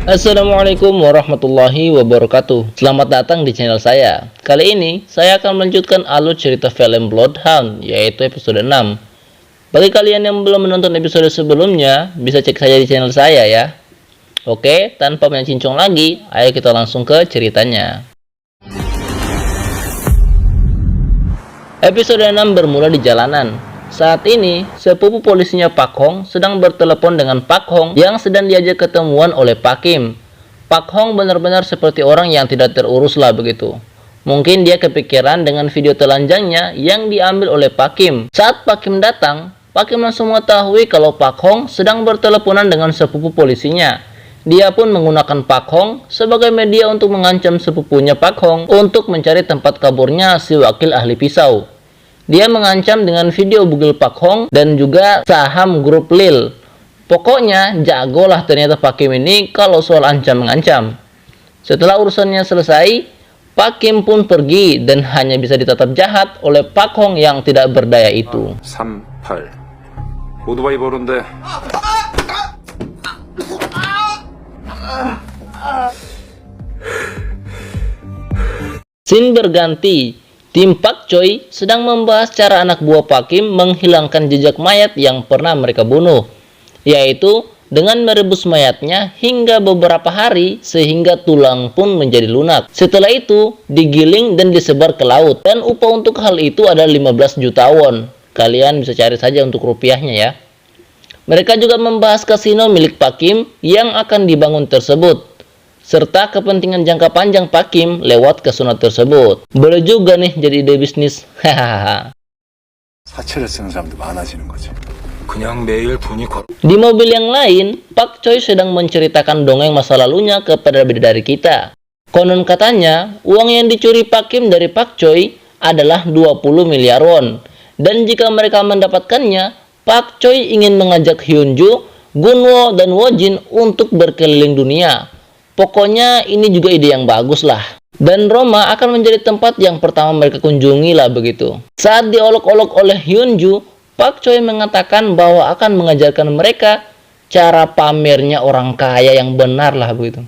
Assalamualaikum warahmatullahi wabarakatuh. Selamat datang di channel saya. Kali ini saya akan melanjutkan alur cerita film Bloodhound, yaitu episode 6. Bagi kalian yang belum menonton episode sebelumnya, bisa cek saja di channel saya ya. Oke, tanpa banyak cincong lagi, ayo kita langsung ke ceritanya. Episode 6 bermula di jalanan. Saat ini, sepupu polisinya Pak Hong sedang bertelepon dengan Pak Hong yang sedang diajak ketemuan oleh Pak Kim. Pak Hong benar-benar seperti orang yang tidak terurus lah begitu. Mungkin dia kepikiran dengan video telanjangnya yang diambil oleh Pak Kim. Saat Pak Kim datang, Pak Kim langsung mengetahui kalau Pak Hong sedang berteleponan dengan sepupu polisinya. Dia pun menggunakan Pak Hong sebagai media untuk mengancam sepupunya Pak Hong untuk mencari tempat kaburnya si wakil ahli pisau. Dia mengancam dengan video bugil Pak Hong dan juga saham grup Lil. Pokoknya jagolah ternyata Pak Kim ini kalau soal ancam-mengancam. Setelah urusannya selesai, Pak Kim pun pergi dan hanya bisa ditetap jahat oleh Pak Hong yang tidak berdaya itu. 38 오토바이 보는데 Scene berganti. Tim Pak Choi sedang membahas cara anak buah Pak Kim menghilangkan jejak mayat yang pernah mereka bunuh, yaitu dengan merebus mayatnya hingga beberapa hari sehingga tulang pun menjadi lunak. Setelah itu digiling dan disebar ke laut, dan upah untuk hal itu ada 15 juta won. Kalian bisa cari saja untuk rupiahnya ya. Mereka juga membahas kasino milik Pak Kim yang akan dibangun tersebut, serta kepentingan jangka panjang Pak Kim lewat kasino tersebut. Boleh juga nih jadi ide bisnis. Hahaha. 사채를 쓰는 사람도 많아지는 거지. 그냥 매일 돈이 걸. Di mobil yang lain, Pak Choi sedang menceritakan dongeng masa lalunya kepada bidadari kita. Konon katanya, uang yang dicuri Pak Kim dari Pak Choi adalah 20 miliar won. Dan jika mereka mendapatkannya, Pak Choi ingin mengajak Hyunju, Gunwo, dan Wojin untuk berkeliling dunia. Pokoknya ini juga ide yang bagus lah. Dan Roma akan menjadi tempat yang pertama mereka kunjungi lah begitu. Saat diolok-olok oleh Hyunju, Pak Choi mengatakan bahwa akan mengajarkan mereka cara pamernya orang kaya yang benar lah begitu.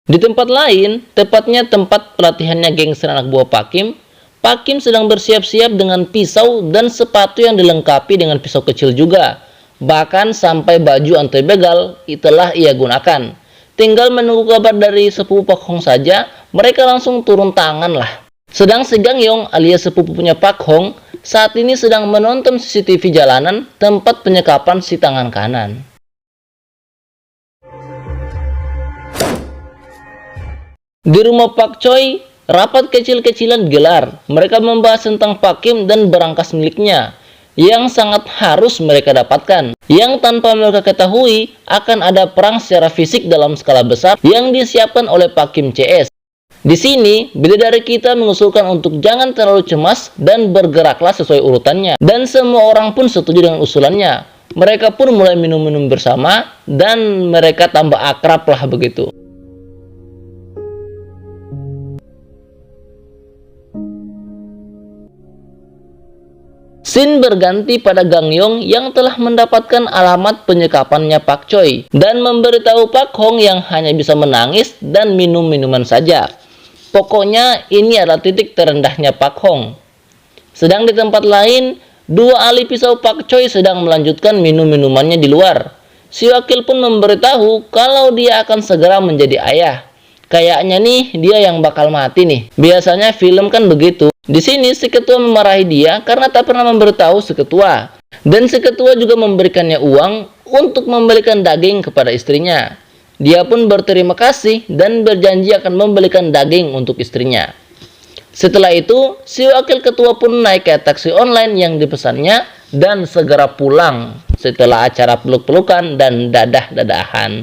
Di tempat lain, tepatnya tempat pelatihannya gangster anak buah Pak Kim sedang bersiap-siap dengan pisau dan sepatu yang dilengkapi dengan pisau kecil juga. Bahkan sampai baju anti begal itulah ia gunakan. Tinggal menunggu kabar dari sepupu Pak Hong saja, mereka langsung turun tangan lah. Sedang si Gang Yong alias sepupunya Pak Hong saat ini sedang menonton CCTV jalanan tempat penyekapan si tangan kanan. Di rumah Pak Choi, rapat kecil-kecilan digelar. Mereka membahas tentang Pak Kim dan berangkas miliknya yang sangat harus mereka dapatkan, yang tanpa mereka ketahui akan ada perang secara fisik dalam skala besar yang disiapkan oleh Pak Kim CS. Di sini, bidadari kita mengusulkan untuk jangan terlalu cemas dan bergeraklah sesuai urutannya, dan semua orang pun setuju dengan usulannya. Mereka pun mulai minum-minum bersama dan mereka tambah akrab lah begitu. Scene berganti pada Gang Yong yang telah mendapatkan alamat penyekapannya Pak Choi dan memberitahu Pak Hong yang hanya bisa menangis dan minum minuman saja. Pokoknya ini adalah titik terendahnya Pak Hong. Sedang di tempat lain, dua ahli pisau Pak Choi sedang melanjutkan minum minumannya di luar. Si wakil pun memberitahu kalau dia akan segera menjadi ayah. Kayaknya nih dia yang bakal mati nih. Biasanya film kan begitu. Di sini si ketua memarahi dia karena tak pernah memberitahu si ketua. Dan si ketua juga memberikannya uang untuk membelikan daging kepada istrinya. Dia pun berterima kasih dan berjanji akan membelikan daging untuk istrinya. Setelah itu, si wakil ketua pun naik ke taksi online yang dipesannya dan segera pulang setelah acara peluk-pelukan dan dadah-dadahan.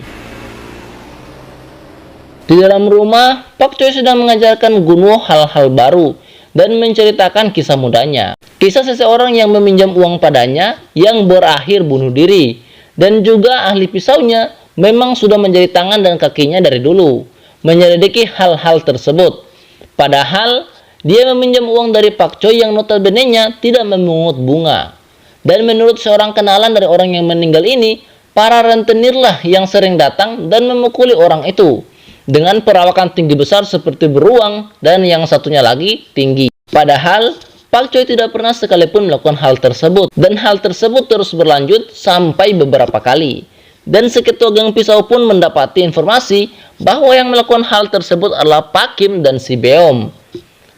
Di dalam rumah, Pak Choi sedang mengajarkan Gunwo hal-hal baru dan menceritakan kisah mudanya. Kisah seseorang yang meminjam uang padanya yang berakhir bunuh diri. Dan juga ahli pisaunya memang sudah menjadi tangan dan kakinya dari dulu, menyelidiki hal-hal tersebut. Padahal dia meminjam uang dari Pak Choi yang notabene-nya tidak memungut bunga. Dan menurut seorang kenalan dari orang yang meninggal ini, para rentenirlah yang sering datang dan memukuli orang itu dengan perawakan tinggi besar seperti beruang, dan yang satunya lagi tinggi. Padahal Pak Choi tidak pernah sekalipun melakukan hal tersebut, dan hal tersebut terus berlanjut sampai beberapa kali. Dan si ketua geng pisau pun mendapati informasi bahwa yang melakukan hal tersebut adalah Pak Kim dan si Beom.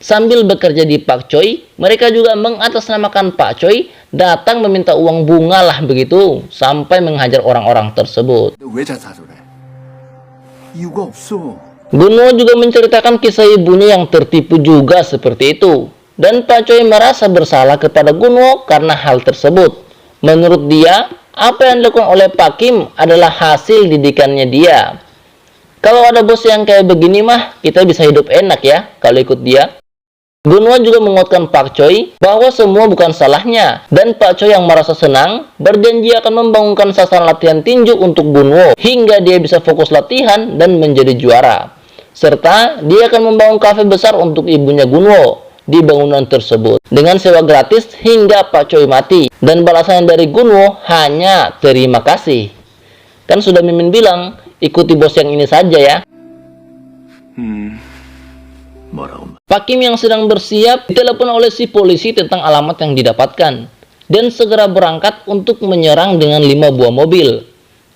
Sambil bekerja di Pak Choi, mereka juga mengatasnamakan Pak Choi, datang meminta uang bunga lah begitu, sampai menghajar orang-orang tersebut. 너 왜 자살을 해? 이유가 없어. Gunwo juga menceritakan kisah ibunya yang tertipu juga seperti itu. Dan Pak Choi merasa bersalah kepada Gunwo karena hal tersebut. Menurut dia, apa yang dilakukan oleh Pak Kim adalah hasil didikannya dia. Kalau ada bos yang kayak begini mah, kita bisa hidup enak ya kalau ikut dia. Gunwo juga menguatkan Pak Choi bahwa semua bukan salahnya, dan Pak Choi yang merasa senang berjanji akan membangunkan sasaran latihan tinju untuk Gunwo hingga dia bisa fokus latihan dan menjadi juara. Serta dia akan membangun kafe besar untuk ibunya Gunwo di bangunan tersebut dengan sewa gratis hingga Pak Choi mati, dan balasan dari Gunwo hanya terima kasih. Kan sudah Mimin bilang, ikuti bos yang ini saja ya. 뭐라고? Pak Kim yang sedang bersiap ditelepon oleh si polisi tentang alamat yang didapatkan dan segera berangkat untuk menyerang dengan 5 buah mobil.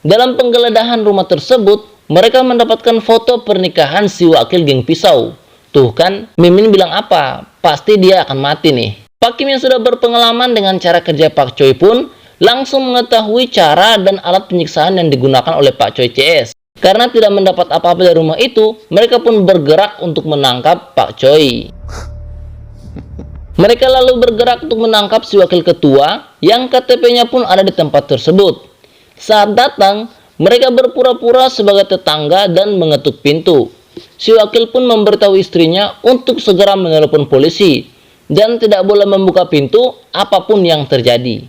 Dalam penggeledahan rumah tersebut, mereka mendapatkan foto pernikahan si wakil geng pisau. Tuh kan, Mimin bilang apa? Pasti dia akan mati nih. Pak Kim yang sudah berpengalaman dengan cara kerja Pak Choi pun langsung mengetahui cara dan alat penyiksaan yang digunakan oleh Pak Choi CS. Karena tidak mendapat apa-apa dari rumah itu, mereka pun bergerak untuk menangkap Pak Choi. Mereka lalu bergerak untuk menangkap si wakil ketua yang KTP-nya pun ada di tempat tersebut. Saat datang, mereka berpura-pura sebagai tetangga dan mengetuk pintu. Si wakil pun memberitahu istrinya untuk segera menelepon polisi dan tidak boleh membuka pintu apapun yang terjadi.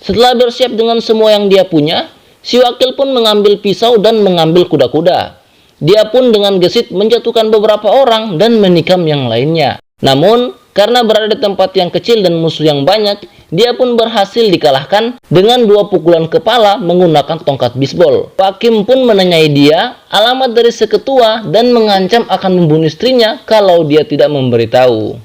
Setelah bersiap dengan semua yang dia punya, si wakil pun mengambil pisau dan mengambil kuda-kuda. Dia pun dengan gesit menjatuhkan beberapa orang dan menikam yang lainnya. Namun, karena berada di tempat yang kecil dan musuh yang banyak, dia pun berhasil dikalahkan dengan 2 pukulan kepala menggunakan tongkat bisbol. Pak Kim pun menanyai dia alamat dari si ketua dan mengancam akan membunuh istrinya kalau dia tidak memberitahu.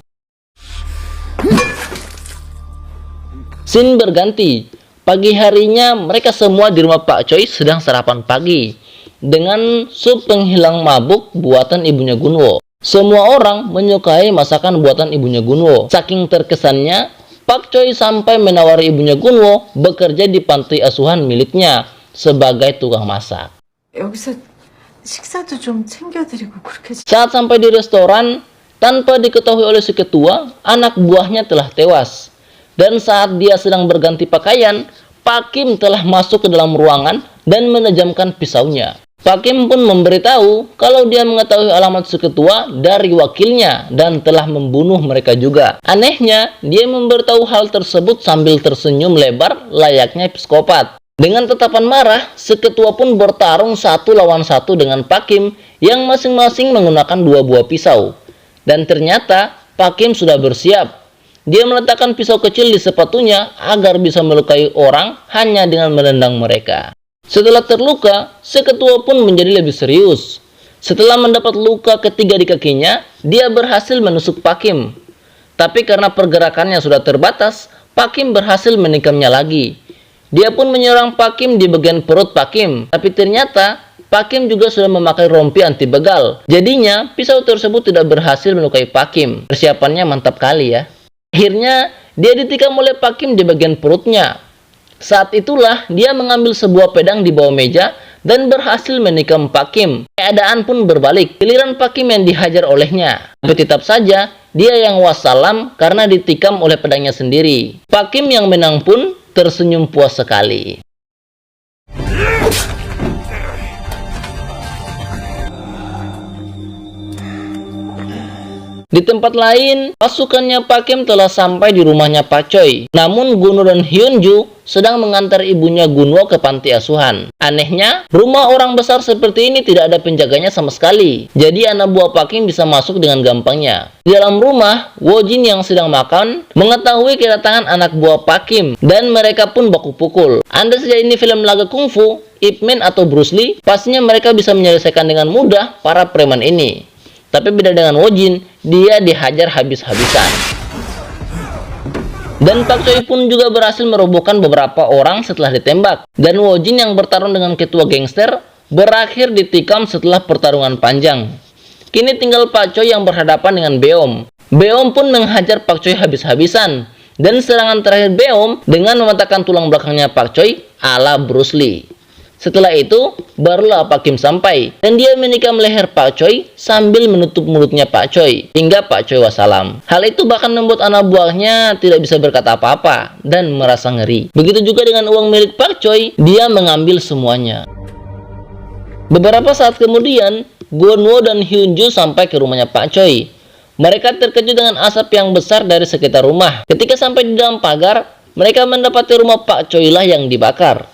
Scene berganti. Pagi harinya mereka semua di rumah Pak Choi sedang sarapan pagi dengan sup penghilang mabuk buatan ibunya Gunwo. Semua orang menyukai masakan buatan ibunya Gunwo. Saking terkesannya, Pak Choi sampai menawari ibunya Gunwo bekerja di panti asuhan miliknya sebagai tukang masak. 여기서 식사도 좀 챙겨드리고 그렇게. Saat sampai di restoran, tanpa diketahui oleh si ketua, anak buahnya telah tewas. Dan saat dia sedang berganti pakaian, Pak Kim telah masuk ke dalam ruangan dan menejamkan pisaunya. Pak Kim pun memberitahu kalau dia mengetahui alamat si ketua dari wakilnya dan telah membunuh mereka juga. Anehnya, dia memberitahu hal tersebut sambil tersenyum lebar layaknya psikopat. Dengan tatapan marah, si ketua pun bertarung 1 lawan 1 dengan Pak Kim yang masing-masing menggunakan 2 buah pisau. Dan ternyata Pak Kim sudah bersiap. Dia meletakkan pisau kecil di sepatunya agar bisa melukai orang hanya dengan menendang mereka. Setelah terluka, si ketua pun menjadi lebih serius. Setelah mendapat luka ketiga di kakinya, dia berhasil menusuk Pak Kim. Tapi karena pergerakannya sudah terbatas, Pak Kim berhasil menikamnya lagi. Dia pun menyerang Pak Kim di bagian perut Pak Kim. Tapi ternyata Pak Kim juga sudah memakai rompi anti begal. Jadinya pisau tersebut tidak berhasil melukai Pak Kim. Persiapannya mantap kali ya. Akhirnya, dia ditikam oleh Pak Kim di bagian perutnya. Saat itulah, dia mengambil sebuah pedang di bawah meja dan berhasil menikam Pak Kim. Keadaan pun berbalik. Giliran Pak Kim yang dihajar olehnya. Tapi tetap saja, dia yang wassalam karena ditikam oleh pedangnya sendiri. Pak Kim yang menang pun tersenyum puas sekali. Di tempat lain, pasukannya Pak Kim telah sampai di rumahnya Pak Choi. Namun Gunwo dan Hyunju sedang mengantar ibunya Gunwo ke panti asuhan. Anehnya, rumah orang besar seperti ini tidak ada penjaganya sama sekali. Jadi anak buah Pak Kim bisa masuk dengan gampangnya. Di dalam rumah, Wojin yang sedang makan mengetahui kedatangan anak buah Pak Kim dan mereka pun baku pukul. Anda saja ini film laga kungfu, Ip Man atau Bruce Lee, pastinya mereka bisa menyelesaikan dengan mudah para preman ini. Tapi beda dengan Wojin, dia dihajar habis-habisan. Dan Pak Choi pun juga berhasil merobohkan beberapa orang setelah ditembak. Dan Wojin yang bertarung dengan ketua gangster berakhir ditikam setelah pertarungan panjang. Kini tinggal Pak Choi yang berhadapan dengan Beom. Beom pun menghajar Pak Choi habis-habisan. Dan serangan terakhir Beom dengan mematahkan tulang belakangnya Pak Choi ala Bruce Lee. Setelah itu, barulah Pak Kim sampai, dan dia menikam leher Pak Choi sambil menutup mulutnya Pak Choi, hingga Pak Choi wassalam. Hal itu bahkan membuat anak buahnya tidak bisa berkata apa-apa, dan merasa ngeri. Begitu juga dengan uang milik Pak Choi, dia mengambil semuanya. Beberapa saat kemudian, Gunwo dan Hyunju sampai ke rumahnya Pak Choi. Mereka terkejut dengan asap yang besar dari sekitar rumah. Ketika sampai di dalam pagar, mereka mendapati rumah Pak Choi lah yang dibakar.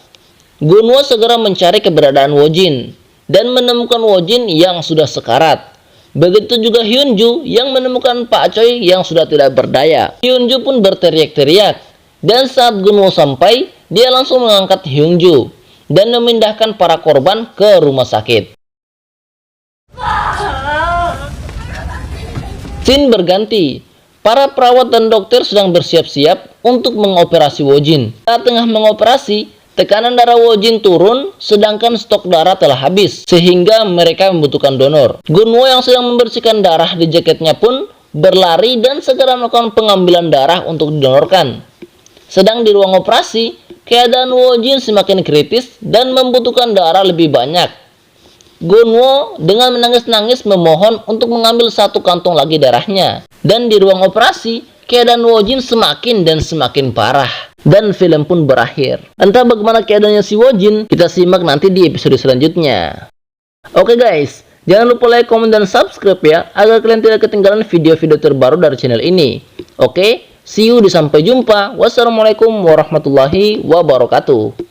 Gunwo segera mencari keberadaan Wojin dan menemukan Wojin yang sudah sekarat. Begitu juga Hyunju yang menemukan Pak Choi yang sudah tidak berdaya. Hyunju pun berteriak-teriak, dan saat Gunwo sampai, dia langsung mengangkat Hyunju dan memindahkan para korban ke rumah sakit. Scene berganti. Para perawat dan dokter sedang bersiap-siap untuk mengoperasi Wojin. Saat tengah mengoperasi, tekanan darah Wojin turun, sedangkan stok darah telah habis, sehingga mereka membutuhkan donor. Gunwo yang sedang membersihkan darah di jaketnya pun berlari dan segera melakukan pengambilan darah untuk didonorkan. Sedang di ruang operasi, keadaan Wojin semakin kritis dan membutuhkan darah lebih banyak. Gunwo dengan menangis-nangis memohon untuk mengambil satu kantong lagi darahnya. Dan di ruang operasi, keadaan Wojin semakin dan semakin parah. Dan film pun berakhir. Entah bagaimana keadaannya si Wojin, kita simak nanti di episode selanjutnya. Oke guys, jangan lupa like, komen, dan subscribe ya, agar kalian tidak ketinggalan video-video terbaru dari channel ini. Oke, see you di sampai jumpa. Wassalamualaikum warahmatullahi wabarakatuh.